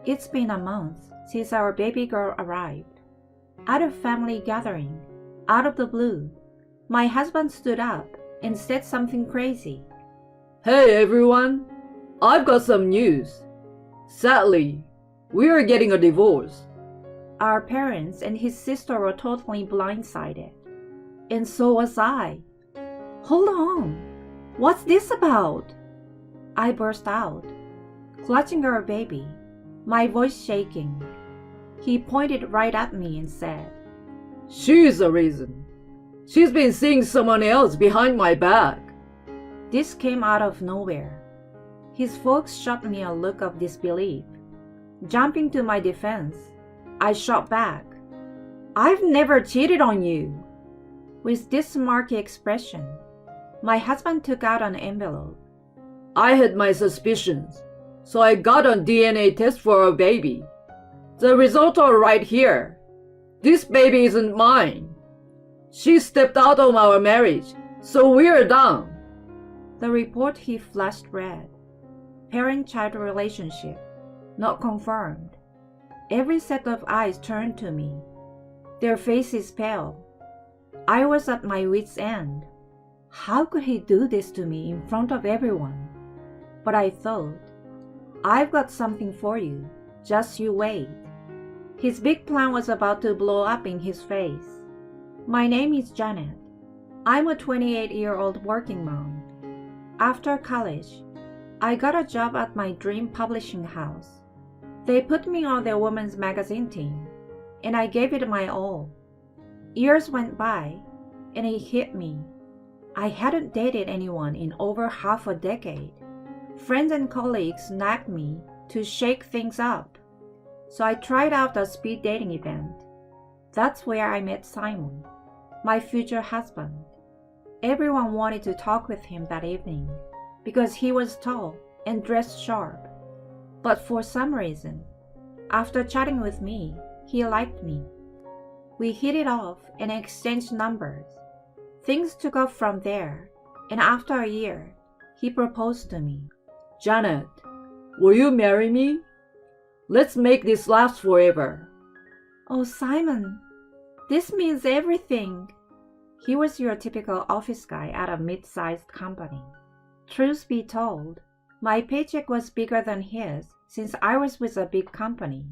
It's been a month since our baby girl arrived. At a family gathering, out of the blue, my husband stood up and said something crazy. Hey everyone, I've got some news. Sadly, we are getting a divorce. Our parents and his sister were totally blindsided. And so was I. Hold on, what's this about? I burst out, clutching our baby, my voice shaking. He pointed right at me and said, She's the reason. She's been seeing someone else behind my back. This came out of nowhere. His folks shot me a look of disbelief. Jumping to my defense, I shot back, I've never cheated on you. With this smirky expression, my husband took out an envelope. I had my suspicions, so I got a DNA test for a baby. The results are right here. This baby isn't mine. She stepped out of our marriage, so we're done. The report he flashed read, Parent-child relationship, not confirmed. Every set of eyes turned to me. Their faces pale. I was at my wit's end. How could he do this to me in front of everyone? But I thought, I've got something for you. Just you wait. His big plan was about to blow up in his face. My name is Janet. I'm a 28-year-old working mom. After college, I got a job at my dream publishing house. They put me on their women's magazine team, and I gave it my all. Years went by, and it hit me. I hadn't dated anyone in over half a decade. Friends and colleagues nagged me to shake things up. So I tried out a speed dating event. That's where I met Simon, my future husband. Everyone wanted to talk with him that evening because he was tall and dressed sharp. But for some reason, after chatting with me, he liked me. We hit it off and exchanged numbers. Things took off from there, and after a year, he proposed to me. Janet, will you marry me? Let's make this last forever. Oh, Simon, this means everything. He was your typical office guy at a mid-sized company. Truth be told, my paycheck was bigger than his since I was with a big company.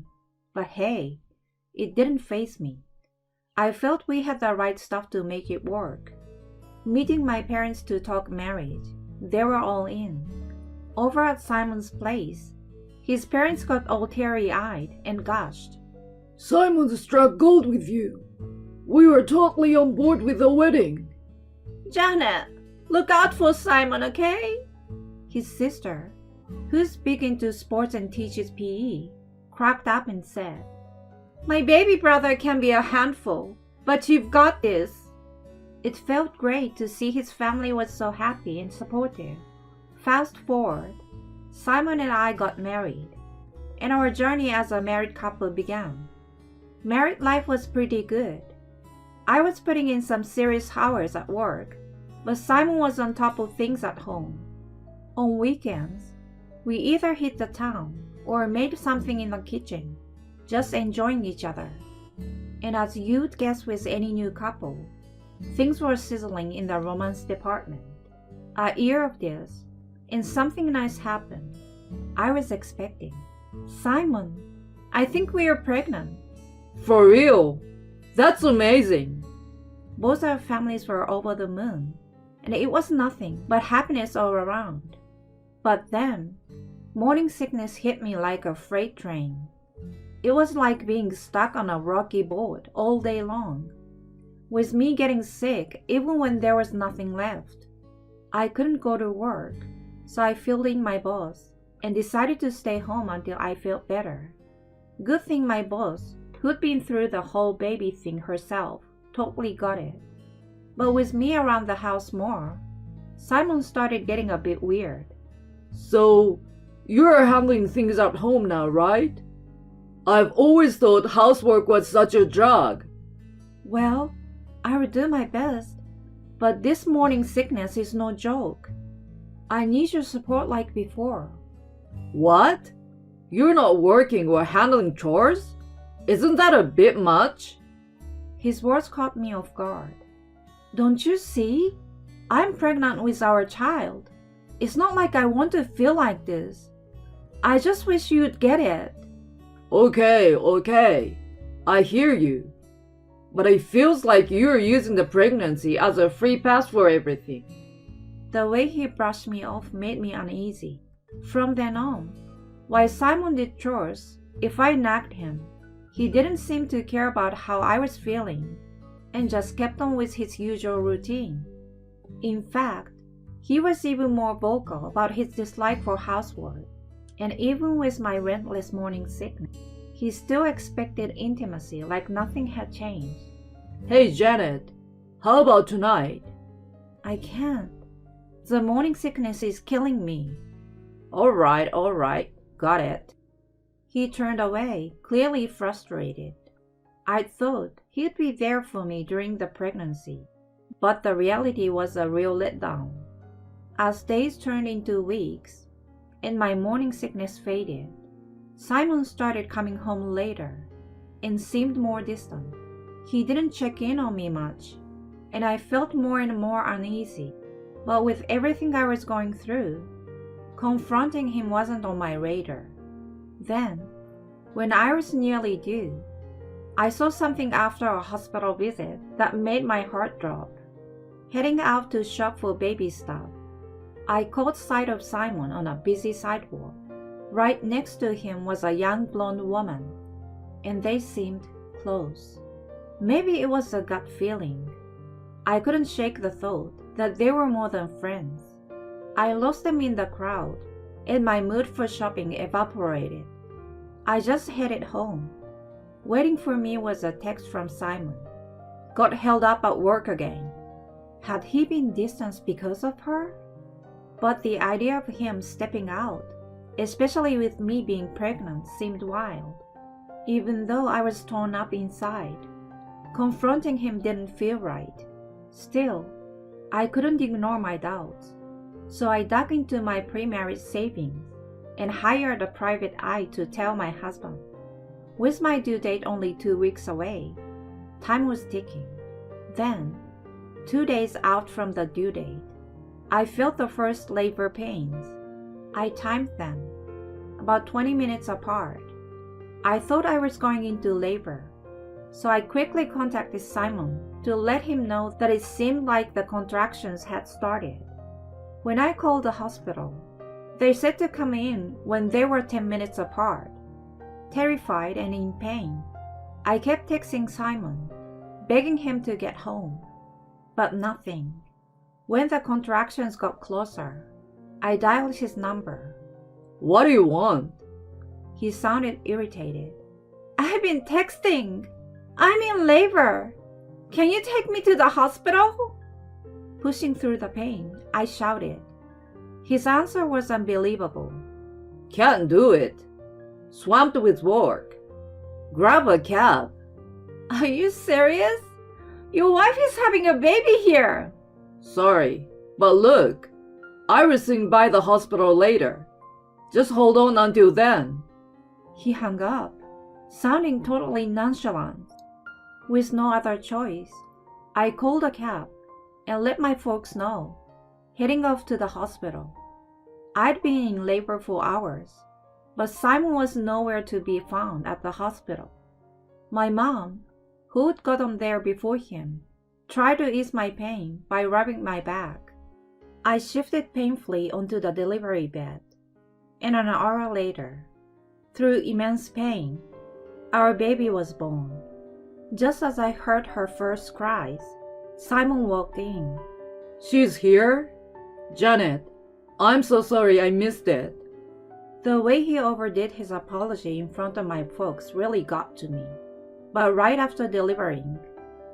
But hey, it didn't faze me. I felt we had the right stuff to make it work. Meeting my parents to talk marriage, they were all in. Over at Simon's place, his parents got all teary-eyed and gushed. Simon struck gold with you. We were totally on board with the wedding. Janet, look out for Simon, okay? His sister, who's big into sports and teaches PE, cracked up and said, My baby brother can be a handful, but you've got this. It felt great to see his family was so happy and supportive. Fast forward, Simon and I got married, and our journey as a married couple began. Married life was pretty good. I was putting in some serious hours at work, but Simon was on top of things at home. On weekends, we either hit the town or made something in the kitchen, just enjoying each other. And as you'd guess with any new couple, things were sizzling in the romance department. A year of this, and something nice happened. I was expecting. Simon, I think we are pregnant. For real? That's amazing. Both our families were over the moon, and it was nothing but happiness all around. But then, morning sickness hit me like a freight train. It was like being stuck on a rocky boat all day long, with me getting sick even when there was nothing left. I couldn't go to work, so I filled in my boss and decided to stay home until I felt better. Good thing my boss, who'd been through the whole baby thing herself, totally got it. But with me around the house more, Simon started getting a bit weird. So, you're handling things at home now, right? I've always thought housework was such a drag. Well, I will do my best, but this morning sickness is no joke. I need your support like before. What? You're not working or handling chores? Isn't that a bit much? His words caught me off guard. Don't you see? I'm pregnant with our child. It's not like I want to feel like this. I just wish you'd get it. Okay. I hear you. But it feels like you're using the pregnancy as a free pass for everything. The way he brushed me off made me uneasy. From then on, while Simon did chores, if I nagged him, he didn't seem to care about how I was feeling and just kept on with his usual routine. In fact, he was even more vocal about his dislike for housework, and even with my relentless morning sickness, he still expected intimacy like nothing had changed. Hey Janet, how about tonight? I can't. The morning sickness is killing me. All right, got it. He turned away, clearly frustrated. I'd thought he'd be there for me during the pregnancy, but the reality was a real letdown. As days turned into weeks, and my morning sickness faded, Simon started coming home later and seemed more distant. He didn't check in on me much, and I felt more and more uneasy. But with everything I was going through, confronting him wasn't on my radar. Then, when I was nearly due, I saw something after a hospital visit that made my heart drop. Heading out to shop for baby stuff, I caught sight of Simon on a busy sidewalk. Right next to him was a young blonde woman, and they seemed close. Maybe it was a gut feeling. I couldn't shake the thought that they were more than friends. I lost them in the crowd, and my mood for shopping evaporated. I just headed home. Waiting for me was a text from Simon. Got held up at work again. Had he been distanced because of her? But the idea of him stepping out, especially with me being pregnant, seemed wild. Even though I was torn up inside, confronting him didn't feel right. Still, I couldn't ignore my doubts, so I dug into my pre-marriage savings and hired a private eye to tell my husband. With my due date only 2 weeks away, time was ticking. Then, 2 days out from the due date, I felt the first labor pains. I timed them, about 20 minutes apart. I thought I was going into labor, so I quickly contacted Simon to let him know that it seemed like the contractions had started. When I called the hospital, they said to come in when they were 10 minutes apart. Terrified and in pain, I kept texting Simon, begging him to get home. But nothing. When the contractions got closer, I dialed his number. What do you want? He sounded irritated. I've been texting. I'm in labor. Can you take me to the hospital? Pushing through the pain, I shouted. His answer was unbelievable. Can't do it. Swamped with work. Grab a cab. Are you serious? Your wife is having a baby here. Sorry, but look, I will swing by the hospital later. Just hold on until then. He hung up, sounding totally nonchalant. With no other choice, I called a cab and let my folks know, heading off to the hospital. I'd been in labor for hours, but Simon was nowhere to be found at the hospital. My mom, who'd gotten there before him, tried to ease my pain by rubbing my back. I shifted painfully onto the delivery bed, and an hour later, through immense pain, our baby was born. Just as I heard her first cries, Simon walked in. She's here? Janet, I'm so sorry I missed it. The way he overdid his apology in front of my folks really got to me. But right after delivering,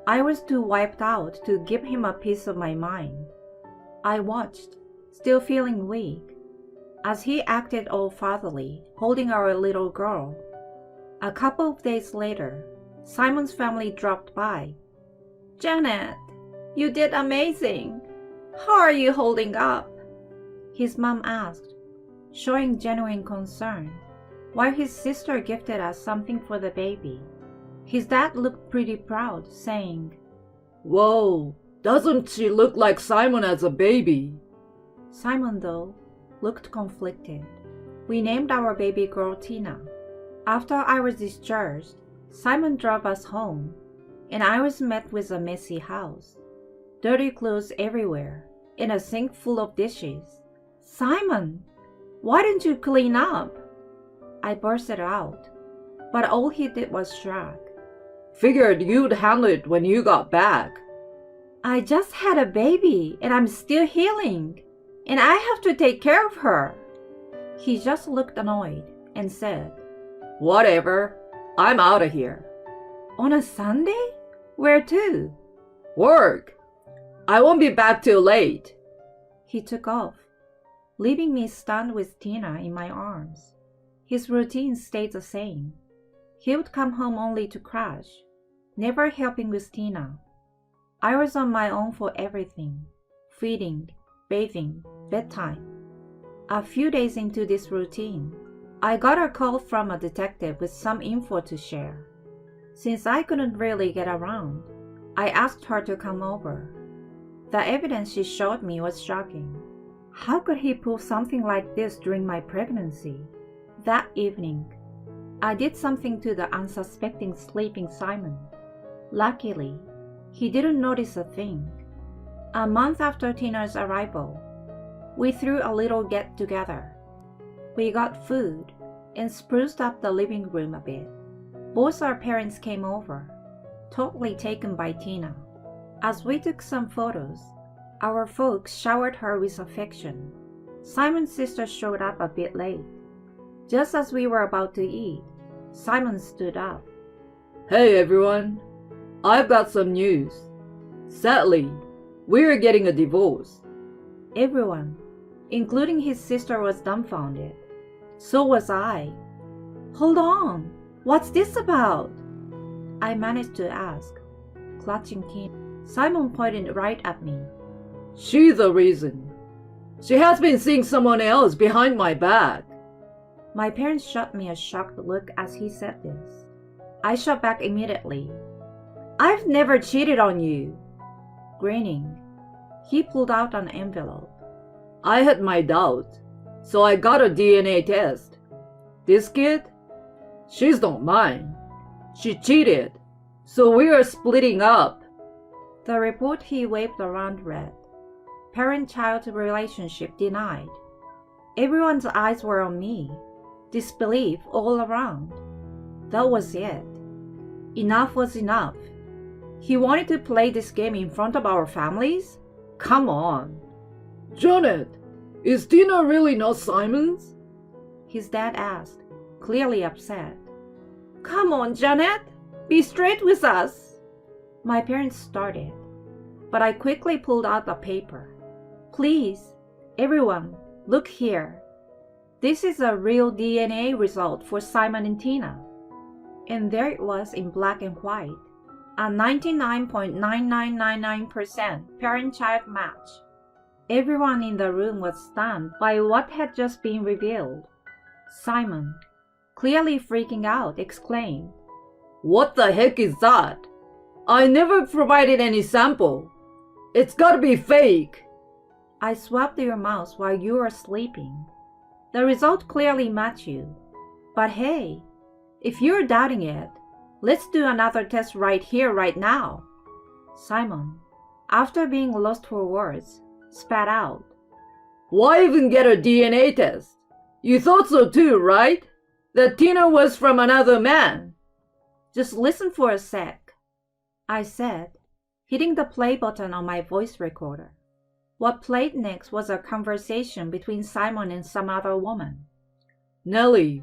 I was too wiped out to give him a piece of my mind. I watched, still feeling weak, as he acted all fatherly, holding our little girl. A couple of days later, Simon's family dropped by. Janet, you did amazing. How are you holding up? His mom asked, showing genuine concern. while his sister gifted us something for the baby. His dad looked pretty proud, saying, "Whoa, doesn't she look like Simon as a baby?" Simon, though, looked conflicted. We named our baby girl Tina. After I was discharged, Simon drove us home, and I was met with a messy house. Dirty clothes everywhere, and a sink full of dishes. "Simon, why didn't you clean up?" I bursted out, but all he did was shrug. "Figured you'd handle it when you got back." "I just had a baby, and I'm still healing, and I have to take care of her." He just looked annoyed and said, "Whatever, I'm out of here." "On a Sunday? Where to?" "Work. I won't be back till late." He took off, leaving me stunned with Tina in my arms. His routine stayed the same. He would come home only to crash, never helping with Tina. I was on my own for everything: feeding, bathing, bedtime. A few days into this routine, I got a call from a detective with some info to share. Since I couldn't really get around, I asked her to come over. The evidence she showed me was shocking. How could he pull something like this during my pregnancy? That evening, I did something to the unsuspecting sleeping Simon. Luckily, he didn't notice a thing. A month after Tina's arrival, we threw a little get-together. We got food and spruced up the living room a bit. Both our parents came over, totally taken by Tina. As we took some photos, our folks showered her with affection. Simon's sister showed up a bit late. Just as we were about to eat, Simon stood up. "Hey everyone, I've got some news. Sadly, we're getting a divorce." Everyone, including his sister, was dumbfounded. So was I. "Hold on, what's this about?" I managed to ask, clutching Tina. Simon pointed right at me. "She's the reason. She has been seeing someone else behind my back." My parents shot me a shocked look as he said this. I shot back immediately. "I've never cheated on you." Grinning, he pulled out an envelope. "I had my doubts, so I got a DNA test. This kid? She's not mine. She cheated, so we are splitting up." The report he waved around read, "Parent-child relationship denied." Everyone's eyes were on me, disbelief all around. That was it. Enough was enough. He wanted to play this game in front of our families? Come on. "Janet, is Tina really not Simon's?" His dad asked, clearly upset. "Come on, Janet, be straight with us." My parents started, but I quickly pulled out a paper. "Please, everyone, look here. This is a real DNA result for Simon and Tina." And there it was in black and white, a 99.9999% parent-child match. Everyone in the room was stunned by what had just been revealed. Simon, clearly freaking out, exclaimed, "What the heck is that? I never provided any sample. It's gotta be fake." "I swabbed your mouse while you were sleeping. The result clearly matched you. But hey, if you're doubting it, let's do another test right here, right now." Simon, after being lost for words, spat out, "Why even get a DNA test? You thought so too, right? That Tina was from another man." "Just listen for a sec," I said, hitting the play button on my voice recorder. What played next was a conversation between Simon and some other woman. "Nellie,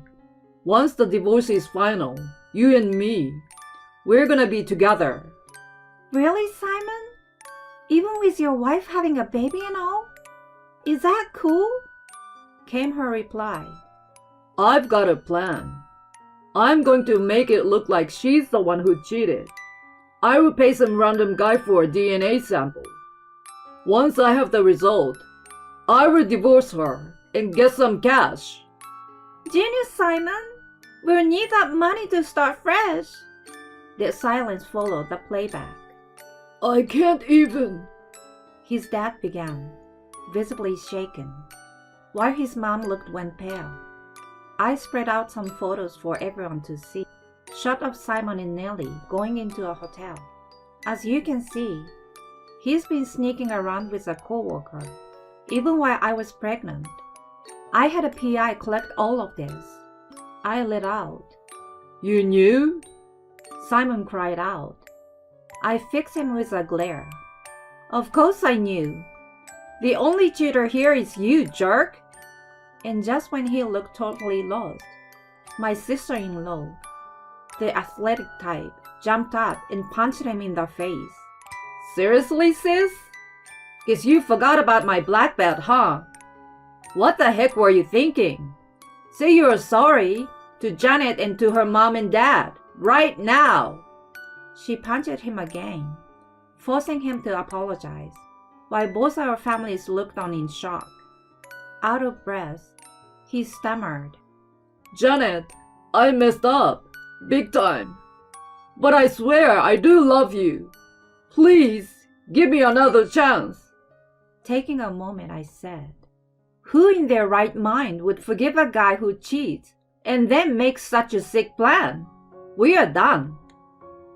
once the divorce is final, you and me, we're gonna be together." "Really, Simon? Even with your wife having a baby and all? Is that cool?" came her reply. "I've got a plan. I'm going to make it look like she's the one who cheated. I will pay some random guy for a DNA sample. Once I have the result, I will divorce her and get some cash." "Genius, Simon! We'll need that money to start fresh. The silence followed the playback. I can't even. His dad began, visibly shaken, while his mom looked when pale. I spread out some photos for everyone to see. Shot of Simon and Nellie going into a hotel. As you can see, he's been sneaking around with a coworker, even while I was pregnant. I had a PI collect all of this. I let out. You knew? Simon cried out. I fixed him with a glare. Of course I knew. The only cheater here is you, jerk. And just when he looked totally lost, my sister-in-law, the athletic type, jumped up and punched him in the face. Seriously, sis? Guess you forgot about my black belt, huh? What the heck were you thinking? Say you're sorry to Janet and to her mom and dad, right now. She punched him again, forcing him to apologize, while both our families looked on in shock. Out of breath, he stammered. Janet, I messed up, big time. But I swear I do love you. Please, give me another chance. Taking a moment, I said, who in their right mind would forgive a guy who cheats and then makes such a sick plan? We are done.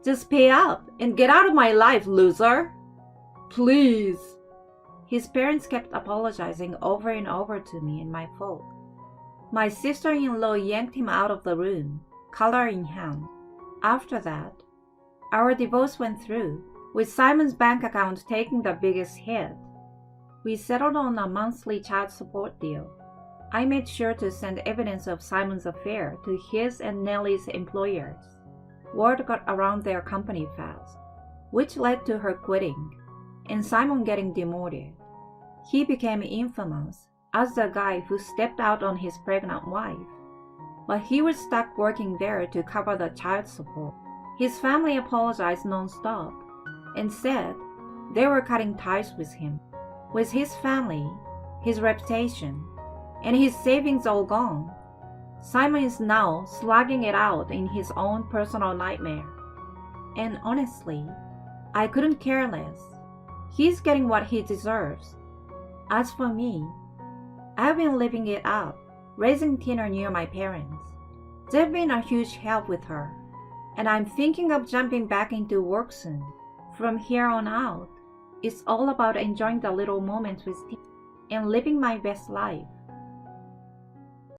Just pay up and get out of my life, loser. Please. His parents kept apologizing over and over to me and my folk. My sister-in-law yanked him out of the room, collar in hand. After that, our divorce went through, with Simon's bank account taking the biggest hit. We settled on a monthly child support deal. I made sure to send evidence of Simon's affair to his and Nellie's employers. Word got around their company fast, which led to her quitting, and Simon getting demoted. He became infamous as the guy who stepped out on his pregnant wife, but he was stuck working there to cover the child support. His family apologized non-stop and said they were cutting ties with him. With his family, his reputation, and his savings all gone, Simon is now slugging it out in his own personal nightmare. And honestly, I couldn't care less. He's getting what he deserves. As for me, I've been living it up, raising Tina near my parents. They've been a huge help with her, and I'm thinking of jumping back into work soon. From here on out, it's all about enjoying the little moments with Tina and living my best life.